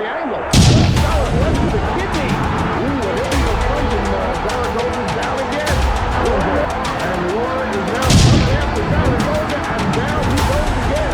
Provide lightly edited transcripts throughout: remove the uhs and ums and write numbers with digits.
primary angle. Solid left to the kidney. Ooh, an illegal punch, and Zaragoza's down again. And Laura is now coming after Zaragoza, and down he goes again.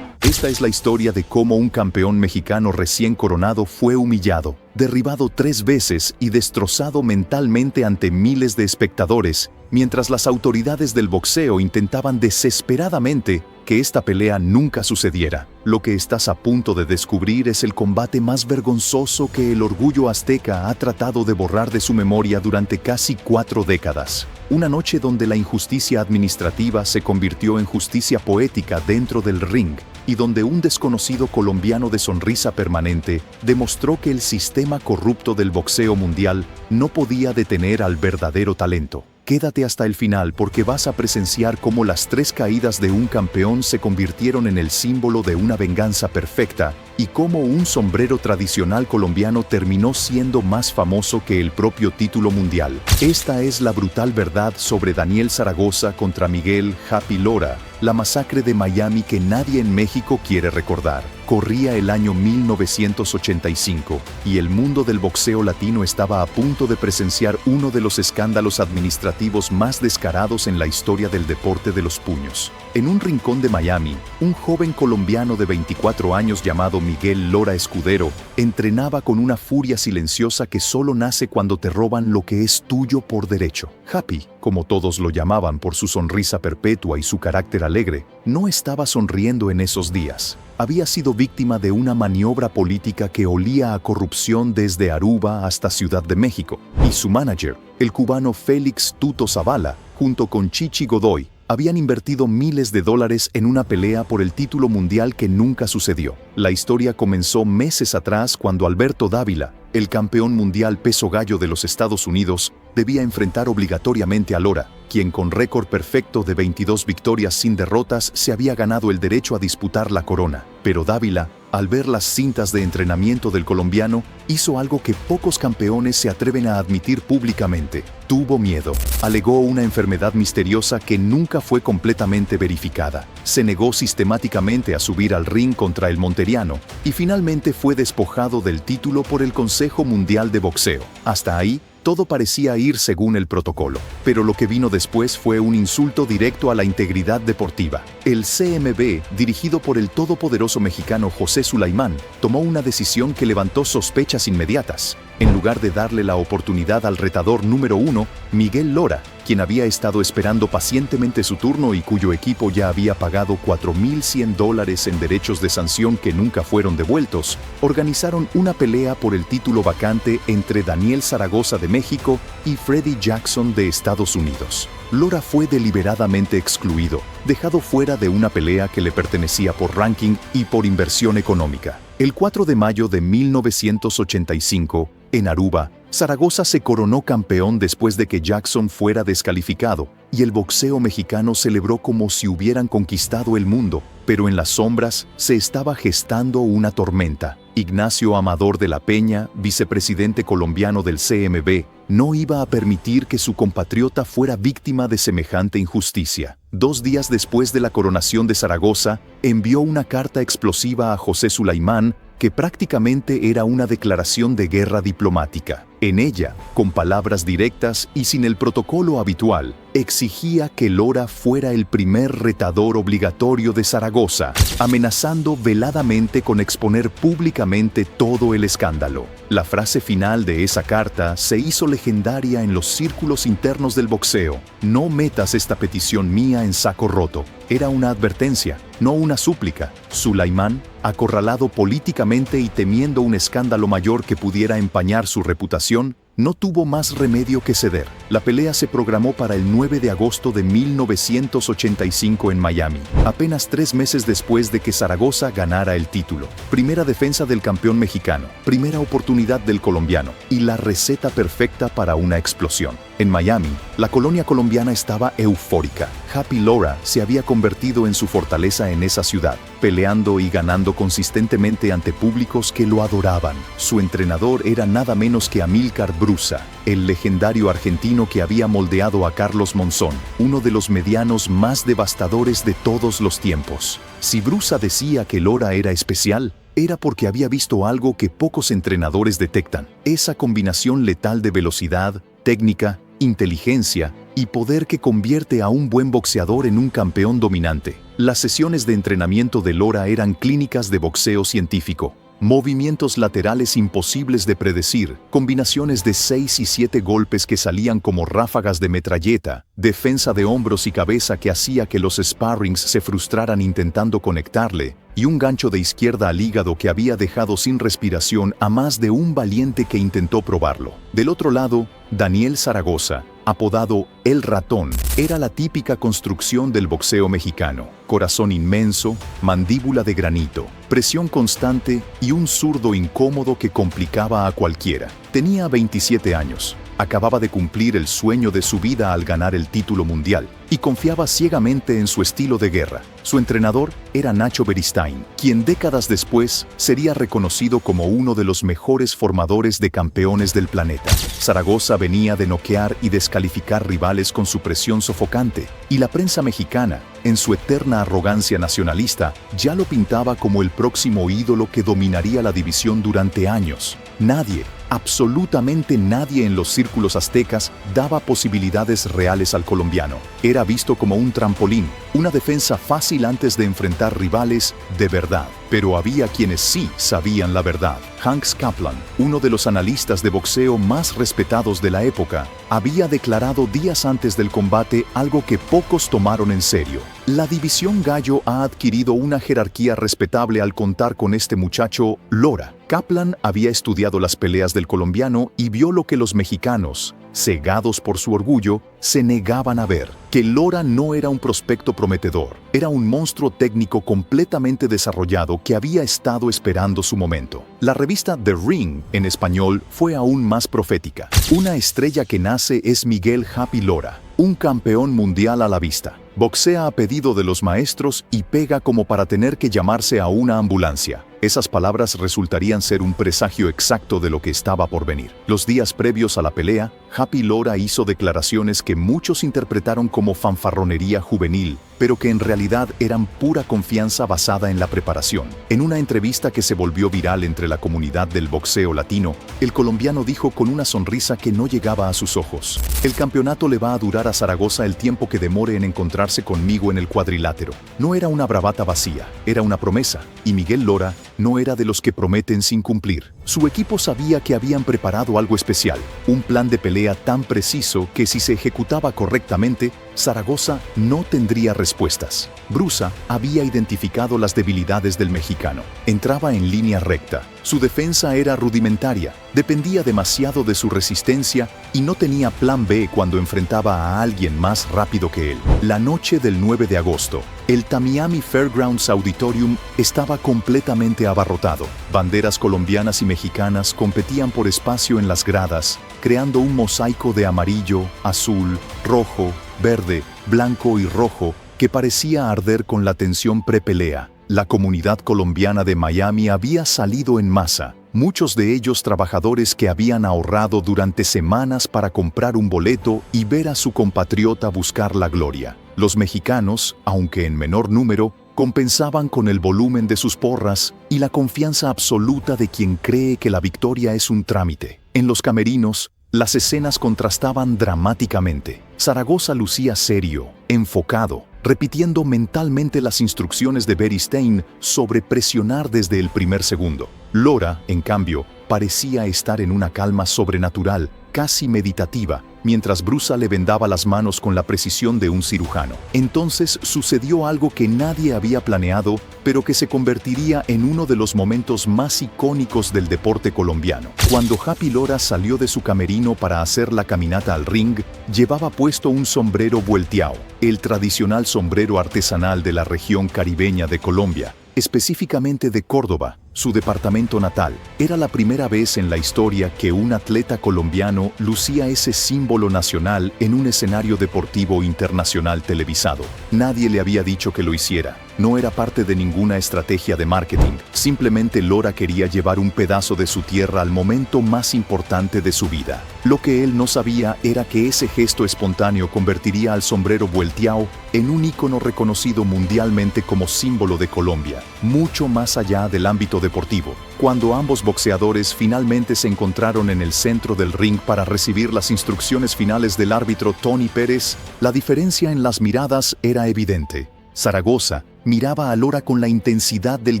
Esta es la historia de cómo un campeón mexicano recién coronado fue humillado, derribado 3 veces y destrozado mentalmente ante miles de espectadores, mientras las autoridades del boxeo intentaban desesperadamente que esta pelea nunca sucediera. Lo que estás a punto de descubrir es el combate más vergonzoso que el orgullo azteca ha tratado de borrar de su memoria durante casi 4 décadas. Una noche donde la injusticia administrativa se convirtió en justicia poética dentro del ring, y donde un desconocido colombiano de sonrisa permanente demostró que el sistema corrupto del boxeo mundial no podía detener al verdadero talento. Quédate hasta el final porque vas a presenciar cómo las 3 caídas de un campeón se convirtieron en el símbolo de una venganza perfecta y cómo un sombrero tradicional colombiano terminó siendo más famoso que el propio título mundial. Esta es la brutal verdad sobre Daniel Zaragoza contra Miguel Happy Lora, la masacre de Miami que nadie en México quiere recordar. Corría el año 1985 y el mundo del boxeo latino estaba a punto de presenciar uno de los escándalos administrativos más descarados en la historia del deporte de los puños. En un rincón de Miami, un joven colombiano de 24 años llamado Miguel Lora Escudero entrenaba con una furia silenciosa que solo nace cuando te roban lo que es tuyo por derecho. Happy, como todos lo llamaban por su sonrisa perpetua y su carácter alegre, no estaba sonriendo en esos días. Había sido víctima de una maniobra política que olía a corrupción desde Aruba hasta Ciudad de México, y su manager, el cubano Félix Tuto Zavala, junto con Chichi Godoy, habían invertido miles de dólares en una pelea por el título mundial que nunca sucedió. La historia comenzó meses atrás cuando Alberto Dávila, el campeón mundial peso gallo de los Estados Unidos, debía enfrentar obligatoriamente a Lora, quien con récord perfecto de 22 victorias sin derrotas se había ganado el derecho a disputar la corona. Pero Dávila, al ver las cintas de entrenamiento del colombiano, hizo algo que pocos campeones se atreven a admitir públicamente. Tuvo miedo. Alegó una enfermedad misteriosa que nunca fue completamente verificada. Se negó sistemáticamente a subir al ring contra el monteriano y finalmente fue despojado del título por el Consejo Mundial de Boxeo. Hasta ahí, todo parecía ir según el protocolo, pero lo que vino después fue un insulto directo a la integridad deportiva. El CMB, dirigido por el todopoderoso mexicano José Sulaimán, tomó una decisión que levantó sospechas inmediatas. En lugar de darle la oportunidad al retador número 1, Miguel Lora, quien había estado esperando pacientemente su turno y cuyo equipo ya había pagado $4,100 en derechos de sanción que nunca fueron devueltos, organizaron una pelea por el título vacante entre Daniel Zaragoza de México y Freddie Jackson de Estados Unidos. Lora fue deliberadamente excluido, dejado fuera de una pelea que le pertenecía por ranking y por inversión económica. El 4 de mayo de 1985, en Aruba, Zaragoza se coronó campeón después de que Jackson fuera descalificado, y el boxeo mexicano celebró como si hubieran conquistado el mundo, pero en las sombras se estaba gestando una tormenta. Ignacio Amador de la Peña, vicepresidente colombiano del CMB, no iba a permitir que su compatriota fuera víctima de semejante injusticia. 2 días después de la coronación de Zaragoza, envió una carta explosiva a José Sulaimán que prácticamente era una declaración de guerra diplomática. En ella, con palabras directas y sin el protocolo habitual, exigía que Lora fuera el primer retador obligatorio de Zaragoza, amenazando veladamente con exponer públicamente todo el escándalo. La frase final de esa carta se hizo legendaria en los círculos internos del boxeo: "No metas esta petición mía en saco roto". Era una advertencia, no una súplica. Sulaimán, acorralado políticamente y temiendo un escándalo mayor que pudiera empañar su reputación, no tuvo más remedio que ceder. La pelea se programó para el 9 de agosto de 1985 en Miami, apenas 3 meses después de que Zaragoza ganara el título. Primera defensa del campeón mexicano, primera oportunidad del colombiano y la receta perfecta para una explosión. En Miami, la colonia colombiana estaba eufórica. Happy Lora se había convertido en su fortaleza en esa ciudad, peleando y ganando consistentemente ante públicos que lo adoraban. Su entrenador era nada menos que Amílcar Brusa, el legendario argentino que había moldeado a Carlos Monzón, uno de los medianos más devastadores de todos los tiempos. Si Brusa decía que Lora era especial, era porque había visto algo que pocos entrenadores detectan: esa combinación letal de velocidad, técnica, inteligencia y poder que convierte a un buen boxeador en un campeón dominante. Las sesiones de entrenamiento de Lora eran clínicas de boxeo científico. Movimientos laterales imposibles de predecir, combinaciones de 6 y 7 golpes que salían como ráfagas de metralleta, defensa de hombros y cabeza que hacía que los sparrings se frustraran intentando conectarle, y un gancho de izquierda al hígado que había dejado sin respiración a más de un valiente que intentó probarlo. Del otro lado, Daniel Zaragoza, apodado El Ratón, era la típica construcción del boxeo mexicano: corazón inmenso, mandíbula de granito, presión constante y un zurdo incómodo que complicaba a cualquiera. Tenía 27 años. Acababa de cumplir el sueño de su vida al ganar el título mundial y confiaba ciegamente en su estilo de guerra. Su entrenador era Nacho Beristain, quien décadas después sería reconocido como uno de los mejores formadores de campeones del planeta. Zaragoza venía de noquear y descalificar rivales con su presión sofocante, y la prensa mexicana, en su eterna arrogancia nacionalista, ya lo pintaba como el próximo ídolo que dominaría la división durante años. Nadie, absolutamente nadie en los círculos aztecas daba posibilidades reales al colombiano. Era visto como un trampolín, una defensa fácil antes de enfrentar rivales de verdad. Pero había quienes sí sabían la verdad. Hanks Kaplan, uno de los analistas de boxeo más respetados de la época, había declarado días antes del combate algo que pocos tomaron en serio: la división gallo ha adquirido una jerarquía respetable al contar con este muchacho Lora. Kaplan había estudiado las peleas del colombiano y vio lo que los mexicanos, cegados por su orgullo, se negaban a ver: que Lora no era un prospecto prometedor, era un monstruo técnico completamente desarrollado que había estado esperando su momento. La revista The Ring, en español, fue aún más profética: una estrella que nace es Miguel Happy Lora, un campeón mundial a la vista. Boxea a pedido de los maestros y pega como para tener que llamarse a una ambulancia. Esas palabras resultarían ser un presagio exacto de lo que estaba por venir. Los días previos a la pelea, Happy Lora hizo declaraciones que muchos interpretaron como fanfarronería juvenil, pero que en realidad eran pura confianza basada en la preparación. En una entrevista que se volvió viral entre la comunidad del boxeo latino, el colombiano dijo con una sonrisa que no llegaba a sus ojos: el campeonato le va a durar a Zaragoza el tiempo que demore en encontrarse conmigo en el cuadrilátero. No era una bravata vacía, era una promesa, y Miguel Lora no era de los que prometen sin cumplir. Su equipo sabía que habían preparado algo especial, un plan de pelea tan preciso que si se ejecutaba correctamente, Zaragoza no tendría respuestas. Brusa había identificado las debilidades del mexicano. Entraba en línea recta. Su defensa era rudimentaria, dependía demasiado de su resistencia y no tenía plan B cuando enfrentaba a alguien más rápido que él. La noche del 9 de agosto, el Tamiami Fairgrounds Auditorium estaba completamente abarrotado. Banderas colombianas y mexicanas competían por espacio en las gradas, creando un mosaico de amarillo, azul, rojo, verde, blanco y rojo que parecía arder con la tensión prepelea. La comunidad colombiana de Miami había salido en masa, muchos de ellos trabajadores que habían ahorrado durante semanas para comprar un boleto y ver a su compatriota buscar la gloria. Los mexicanos, aunque en menor número, compensaban con el volumen de sus porras y la confianza absoluta de quien cree que la victoria es un trámite. En los camerinos, las escenas contrastaban dramáticamente. Zaragoza lucía serio, enfocado, repitiendo mentalmente las instrucciones de Beristain sobre presionar desde el primer segundo. Lora, en cambio, parecía estar en una calma sobrenatural, casi meditativa, mientras Brusa le vendaba las manos con la precisión de un cirujano. Entonces sucedió algo que nadie había planeado, pero que se convertiría en uno de los momentos más icónicos del deporte colombiano. Cuando Happy Lora salió de su camerino para hacer la caminata al ring, llevaba puesto un sombrero vuelteado, el tradicional sombrero artesanal de la región caribeña de Colombia, específicamente de Córdoba, su departamento natal. Era la primera vez en la historia que un atleta colombiano lucía ese símbolo nacional en un escenario deportivo internacional televisado. Nadie le había dicho que lo hiciera. No era parte de ninguna estrategia de marketing. Simplemente Lora quería llevar un pedazo de su tierra al momento más importante de su vida. Lo que él no sabía era que ese gesto espontáneo convertiría al sombrero vuelteado en un ícono reconocido mundialmente como símbolo de Colombia, mucho más allá del ámbito deportivo. Cuando ambos boxeadores finalmente se encontraron en el centro del ring para recibir las instrucciones finales del árbitro Tony Pérez, la diferencia en las miradas era evidente. Zaragoza miraba a Lora con la intensidad del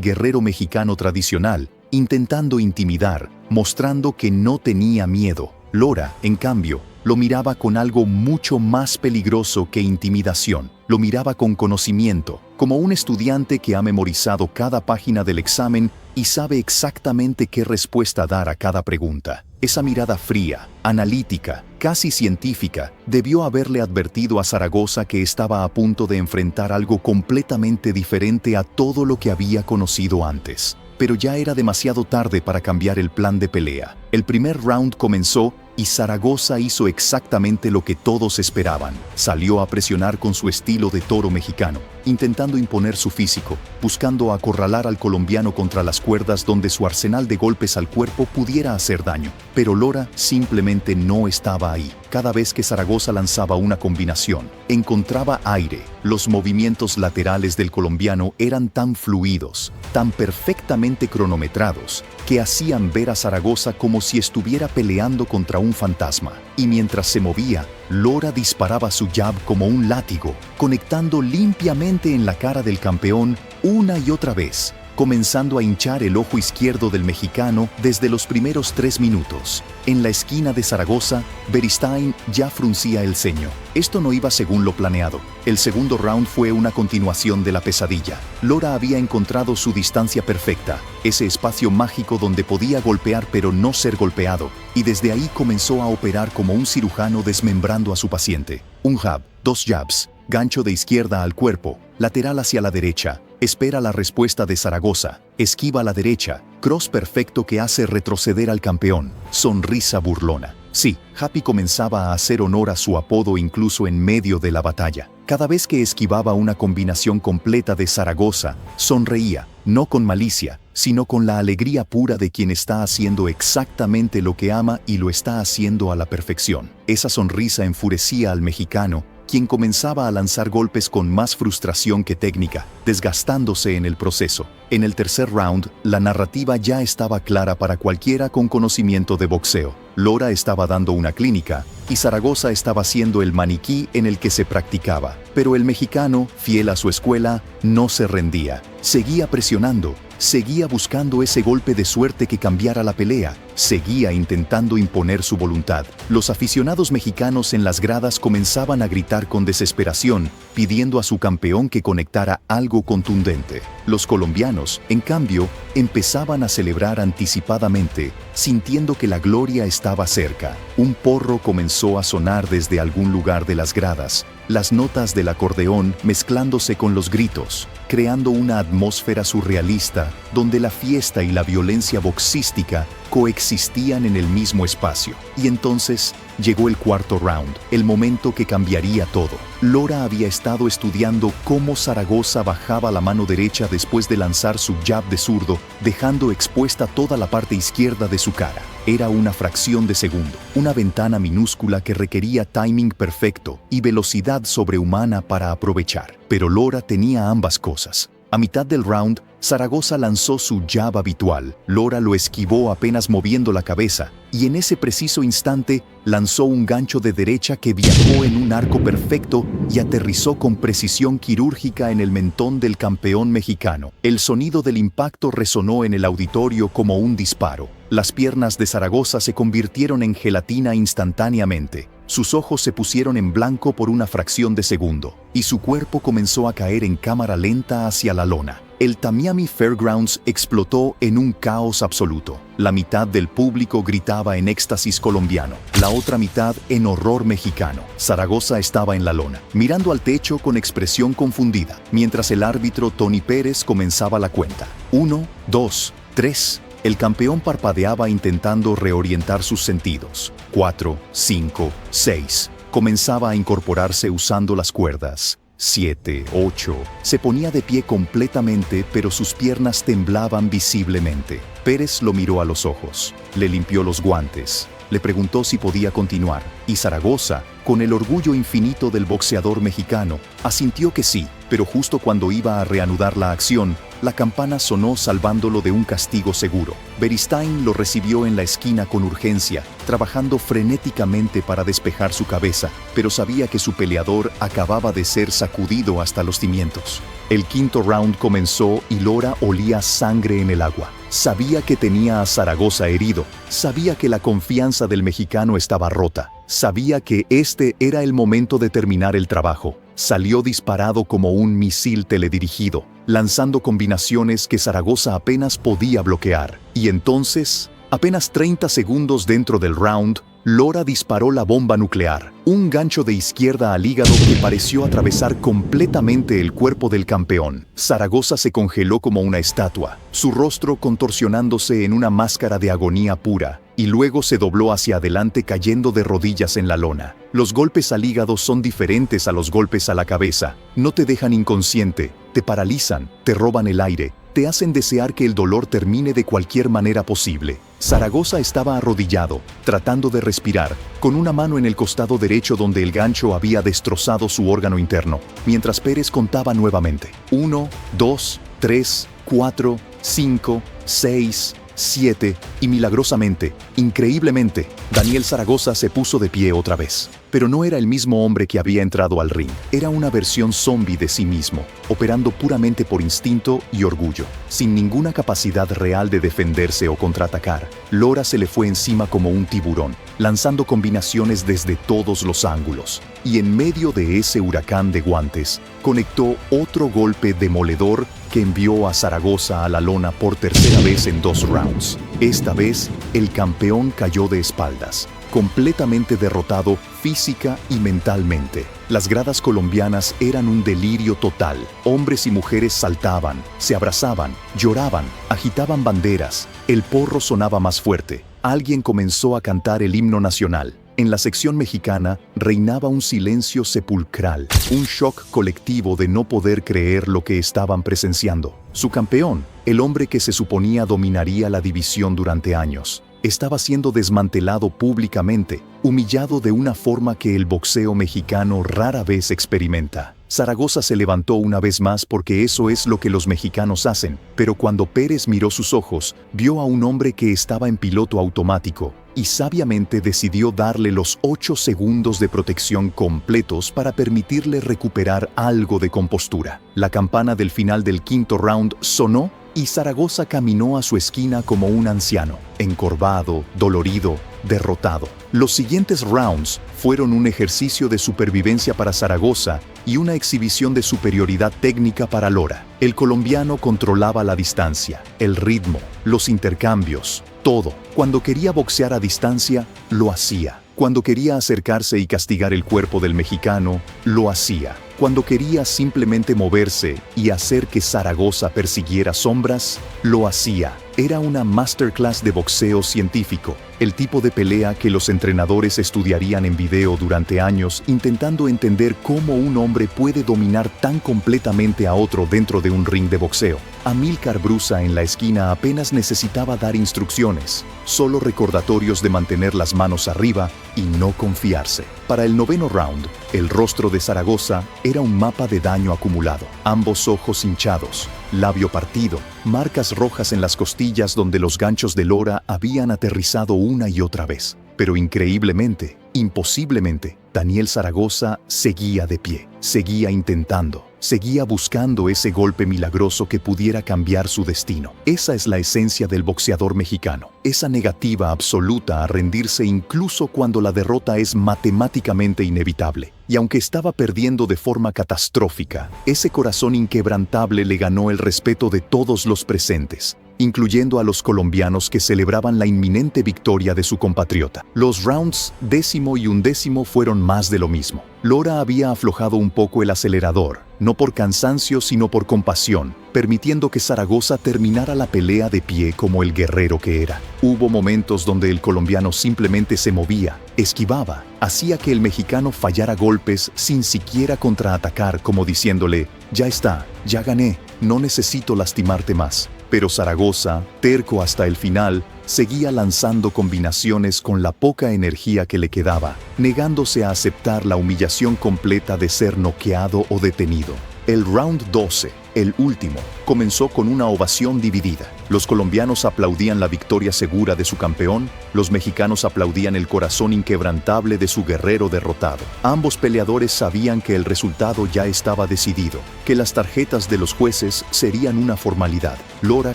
guerrero mexicano tradicional, intentando intimidar, mostrando que no tenía miedo. Lora, en cambio, lo miraba con algo mucho más peligroso que intimidación. Lo miraba con conocimiento, como un estudiante que ha memorizado cada página del examen y sabe exactamente qué respuesta dar a cada pregunta. Esa mirada fría, analítica, casi científica, debió haberle advertido a Zaragoza que estaba a punto de enfrentar algo completamente diferente a todo lo que había conocido antes. Pero ya era demasiado tarde para cambiar el plan de pelea. El primer round comenzó y Zaragoza hizo exactamente lo que todos esperaban. Salió a presionar con su estilo de toro mexicano, intentando imponer su físico, buscando acorralar al colombiano contra las cuerdas donde su arsenal de golpes al cuerpo pudiera hacer daño. Pero Lora simplemente no estaba ahí. Cada vez que Zaragoza lanzaba una combinación, encontraba aire. Los movimientos laterales del colombiano eran tan fluidos, tan perfectamente cronometrados, que hacían ver a Zaragoza como si estuviera peleando contra un fantasma. Y mientras se movía, Lora disparaba su jab como un látigo, conectando limpiamente en la cara del campeón una y otra vez, comenzando a hinchar el ojo izquierdo del mexicano desde los primeros 3 minutos. En la esquina de Zaragoza, Beristain ya fruncía el ceño. Esto no iba según lo planeado. El segundo round fue una continuación de la pesadilla. Lora había encontrado su distancia perfecta, ese espacio mágico donde podía golpear pero no ser golpeado, y desde ahí comenzó a operar como un cirujano desmembrando a su paciente. Un jab, 2 jabs, gancho de izquierda al cuerpo, lateral hacia la derecha, espera la respuesta de Zaragoza, esquiva a la derecha, cross perfecto que hace retroceder al campeón, sonrisa burlona. Sí, Happy comenzaba a hacer honor a su apodo incluso en medio de la batalla. Cada vez que esquivaba una combinación completa de Zaragoza, sonreía, no con malicia, sino con la alegría pura de quien está haciendo exactamente lo que ama y lo está haciendo a la perfección. Esa sonrisa enfurecía al mexicano, quien comenzaba a lanzar golpes con más frustración que técnica, desgastándose en el proceso. En el tercer round, la narrativa ya estaba clara para cualquiera con conocimiento de boxeo. Lora estaba dando una clínica y Zaragoza estaba siendo el maniquí en el que se practicaba. Pero el mexicano, fiel a su escuela, no se rendía. Seguía presionando, seguía buscando ese golpe de suerte que cambiara la pelea, seguía intentando imponer su voluntad. Los aficionados mexicanos en las gradas comenzaban a gritar con desesperación, pidiendo a su campeón que conectara algo contundente. Los colombianos, en cambio, empezaban a celebrar anticipadamente, sintiendo que la gloria estaba cerca. Un porro comenzó a sonar desde algún lugar de las gradas, las notas del acordeón mezclándose con los gritos, creando una atmósfera surrealista donde la fiesta y la violencia boxística coexistían en el mismo espacio. Y entonces llegó el cuarto round, el momento que cambiaría todo. Lora había estado estudiando cómo Zaragoza bajaba la mano derecha después de lanzar su jab de zurdo, dejando expuesta toda la parte izquierda de su cara. Era una fracción de segundo, una ventana minúscula que requería timing perfecto y velocidad sobrehumana para aprovechar. Pero Lora tenía ambas cosas. A mitad del round, Zaragoza lanzó su jab habitual. Lora lo esquivó apenas moviendo la cabeza, y en ese preciso instante lanzó un gancho de derecha que viajó en un arco perfecto y aterrizó con precisión quirúrgica en el mentón del campeón mexicano. El sonido del impacto resonó en el auditorio como un disparo. Las piernas de Zaragoza se convirtieron en gelatina instantáneamente. Sus ojos se pusieron en blanco por una fracción de segundo, y su cuerpo comenzó a caer en cámara lenta hacia la lona. El Tamiami Fairgrounds explotó en un caos absoluto. La mitad del público gritaba en éxtasis colombiano, la otra mitad en horror mexicano. Zaragoza estaba en la lona, mirando al techo con expresión confundida, mientras el árbitro Tony Pérez comenzaba la cuenta. 1, 2, 3. El campeón parpadeaba intentando reorientar sus sentidos. 4, 5, 6. Comenzaba a incorporarse usando las cuerdas. 7, 8. Se ponía de pie completamente, pero sus piernas temblaban visiblemente. Pérez lo miró a los ojos, le limpió los guantes, le preguntó si podía continuar, y Zaragoza, con el orgullo infinito del boxeador mexicano, asintió que sí, pero justo cuando iba a reanudar la acción, la campana sonó salvándolo de un castigo seguro. Beristain lo recibió en la esquina con urgencia, trabajando frenéticamente para despejar su cabeza, pero sabía que su peleador acababa de ser sacudido hasta los cimientos. El quinto round comenzó y Lora olía sangre en el agua. Sabía que tenía a Zaragoza herido, sabía que la confianza del mexicano estaba rota, sabía que este era el momento de terminar el trabajo. Salió disparado como un misil teledirigido, lanzando combinaciones que Zaragoza apenas podía bloquear. Y entonces, apenas 30 segundos dentro del round, Lora disparó la bomba nuclear, un gancho de izquierda al hígado que pareció atravesar completamente el cuerpo del campeón. Zaragoza se congeló como una estatua, su rostro contorsionándose en una máscara de agonía pura, y luego se dobló hacia adelante cayendo de rodillas en la lona. Los golpes al hígado son diferentes a los golpes a la cabeza. No te dejan inconsciente, te paralizan, te roban el aire, te hacen desear que el dolor termine de cualquier manera posible. Zaragoza estaba arrodillado, tratando de respirar, con una mano en el costado derecho donde el gancho había destrozado su órgano interno, mientras Pérez contaba nuevamente. 1, 2, 3, 4, 5, 6, 7, y milagrosamente, increíblemente, Daniel Zaragoza se puso de pie otra vez. Pero no era el mismo hombre que había entrado al ring. Era una versión zombie de sí mismo, operando puramente por instinto y orgullo, sin ninguna capacidad real de defenderse o contraatacar. Lora se le fue encima como un tiburón, lanzando combinaciones desde todos los ángulos. Y en medio de ese huracán de guantes, conectó otro golpe demoledor que envió a Zaragoza a la lona por tercera vez en 2 rounds. Esta vez, el campeón cayó de espaldas, completamente derrotado física y mentalmente. Las gradas colombianas eran un delirio total. Hombres y mujeres saltaban, se abrazaban, lloraban, agitaban banderas. El porro sonaba más fuerte. Alguien comenzó a cantar el himno nacional. En la sección mexicana reinaba un silencio sepulcral, un shock colectivo de no poder creer lo que estaban presenciando. Su campeón, el hombre que se suponía dominaría la división durante años, estaba siendo desmantelado públicamente, humillado de una forma que el boxeo mexicano rara vez experimenta. Zaragoza se levantó una vez más porque eso es lo que los mexicanos hacen, pero cuando Pérez miró sus ojos, vio a un hombre que estaba en piloto automático, y sabiamente decidió darle los 8 segundos de protección completos para permitirle recuperar algo de compostura. La campana del final del quinto round sonó y Zaragoza caminó a su esquina como un anciano, encorvado, dolorido, derrotado. Los siguientes rounds fueron un ejercicio de supervivencia para Zaragoza y una exhibición de superioridad técnica para Lora. El colombiano controlaba la distancia, el ritmo, los intercambios, todo. Cuando quería boxear a distancia, lo hacía. Cuando quería acercarse y castigar el cuerpo del mexicano, lo hacía. Cuando quería simplemente moverse y hacer que Zaragoza persiguiera sombras, lo hacía. Era una masterclass de boxeo científico, el tipo de pelea que los entrenadores estudiarían en video durante años intentando entender cómo un hombre puede dominar tan completamente a otro dentro de un ring de boxeo. Amílcar Brusa en la esquina apenas necesitaba dar instrucciones, solo recordatorios de mantener las manos arriba y no confiarse. Para el noveno round, el rostro de Zaragoza era un mapa de daño acumulado. Ambos ojos hinchados, labio partido, marcas rojas en las costillas donde los ganchos de Lora habían aterrizado una y otra vez. Pero increíblemente, imposiblemente, Daniel Zaragoza seguía de pie, seguía intentando, seguía buscando ese golpe milagroso que pudiera cambiar su destino. Esa es la esencia del boxeador mexicano, esa negativa absoluta a rendirse incluso cuando la derrota es matemáticamente inevitable. Y aunque estaba perdiendo de forma catastrófica, ese corazón inquebrantable le ganó el respeto de todos los presentes. incluyendo a los colombianos que celebraban la inminente victoria de su compatriota. Los rounds 10º y 11º fueron más de lo mismo. Lora había aflojado un poco el acelerador, no por cansancio sino por compasión, permitiendo que Zaragoza terminara la pelea de pie como el guerrero que era. Hubo momentos donde el colombiano simplemente se movía, esquivaba, hacía que el mexicano fallara golpes sin siquiera contraatacar, como diciéndole: ya está, ya gané, no necesito lastimarte más. Pero Zaragoza, terco hasta el final, seguía lanzando combinaciones con la poca energía que le quedaba, negándose a aceptar la humillación completa de ser noqueado o detenido. El round 12, el último, comenzó con una ovación dividida. Los colombianos aplaudían la victoria segura de su campeón, los mexicanos aplaudían el corazón inquebrantable de su guerrero derrotado. Ambos peleadores sabían que el resultado ya estaba decidido, que las tarjetas de los jueces serían una formalidad. Lora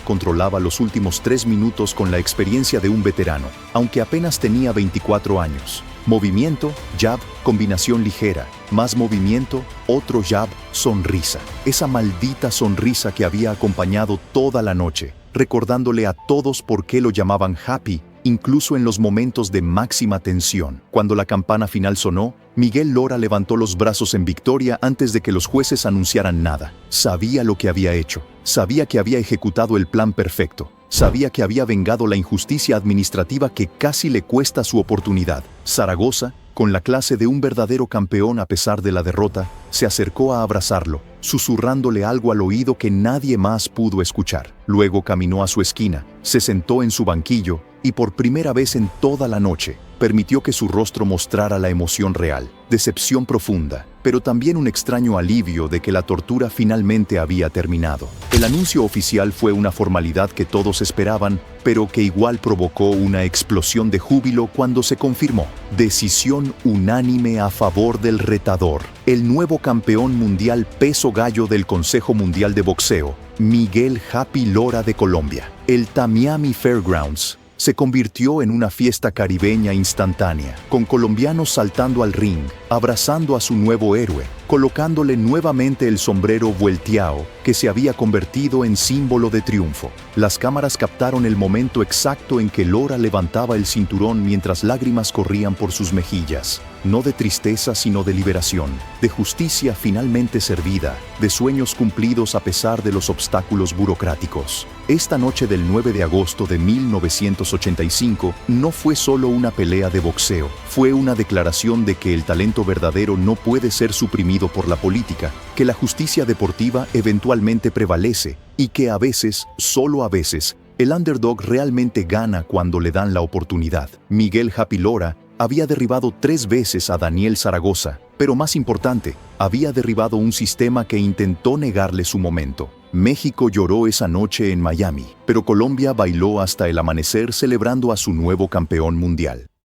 controlaba los últimos 3 minutos con la experiencia de un veterano, aunque apenas tenía 24 años. Movimiento, jab, combinación ligera, más movimiento, otro jab, sonrisa. Esa maldita sonrisa que había acompañado toda la noche, recordándole a todos por qué lo llamaban Happy, incluso en los momentos de máxima tensión. Cuando la campana final sonó, Miguel Lora levantó los brazos en victoria antes de que los jueces anunciaran nada. Sabía lo que había hecho, sabía que había ejecutado el plan perfecto. Sabía que había vengado la injusticia administrativa que casi le cuesta su oportunidad. Zaragoza, con la clase de un verdadero campeón a pesar de la derrota, se acercó a abrazarlo, susurrándole algo al oído que nadie más pudo escuchar. Luego caminó a su esquina, se sentó en su banquillo y por primera vez en toda la noche, permitió que su rostro mostrara la emoción real, decepción profunda, pero también un extraño alivio de que la tortura finalmente había terminado. El anuncio oficial fue una formalidad que todos esperaban, pero que igual provocó una explosión de júbilo cuando se confirmó. Decisión unánime a favor del retador, el nuevo campeón mundial peso gallo del Consejo Mundial de Boxeo, Miguel Happy Lora de Colombia. El Tamiami Fairgrounds se convirtió en una fiesta caribeña instantánea, con colombianos saltando al ring, abrazando a su nuevo héroe, colocándole nuevamente el sombrero vuelteado que se había convertido en símbolo de triunfo. Las cámaras captaron el momento exacto en que Lora levantaba el cinturón mientras lágrimas corrían por sus mejillas, no de tristeza sino de liberación, de justicia finalmente servida, de sueños cumplidos a pesar de los obstáculos burocráticos. Esta noche del 9 de agosto de 1985 no fue solo una pelea de boxeo, fue una declaración de que el talento verdadero no puede ser suprimido por la política, que la justicia deportiva eventualmente prevalece y que a veces, solo a veces, el underdog realmente gana cuando le dan la oportunidad. Miguel Happy Lora había derribado 3 veces a Daniel Zaragoza, pero más importante, había derribado un sistema que intentó negarle su momento. México lloró esa noche en Miami, pero Colombia bailó hasta el amanecer celebrando a su nuevo campeón mundial.